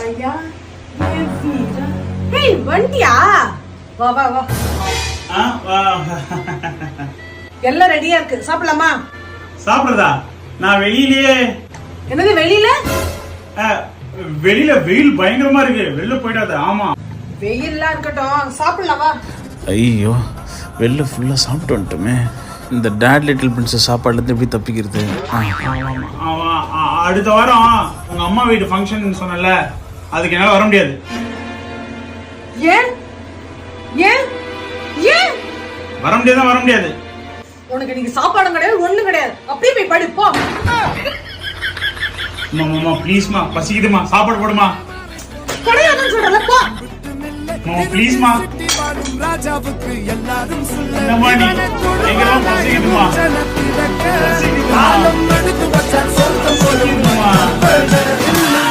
ஐயா என் வீரா. ஏய் வண்டியா? வா வா வா. எல்லாம் ரெடியா இருக்கு, சாப்பிடலாமா? சாப்பிடுறதா? நான் வெளியிலேயே. என்னது வெளியில? வெளியில வெயில் பயங்கரமா இருக்கு, வெளில போயிடாத. ஆமா வெயில்லாம் இருக்கட்டும், சாப்பிடலாமா? ஐயோ வெளில ஃபுல்லாக சாப்பிட்டு வந்துட்டோமே. இந்த டேட் லிட்டில் பிரின்சஸ் சாப்பாடுலேருந்து எப்படி தப்பிக்கிறது? அடுத்த வாரம் உங்க அம்மா வீட்டு ஃபங்க்ஷன் சொன்னல, அதுக்கு என்னால வர முடியாது. ஏன் ஏன் ஏன் வர முடியாது. உனக்கு நீங்க சாப்பாடும் கிடையாது, ஒண்ணும் கிடையாது. அப்படியே போய் படு போ. மாமா ப்ளீஸ்மா, பசிக்குதுமா, சாப்பாடு போடுமா. கிடையாதுன்னு சொல்றல, போ. மாமா ப்ளீஸ்மா. ராஜாவுக்கு எல்லாரும் சொல்ல என்னம்மா நீ? எங்கடா பசிக்குதுமா? காலம் எடுத்து வச்சான் சொர்க்கம் போலும். பசிக்குதுமா.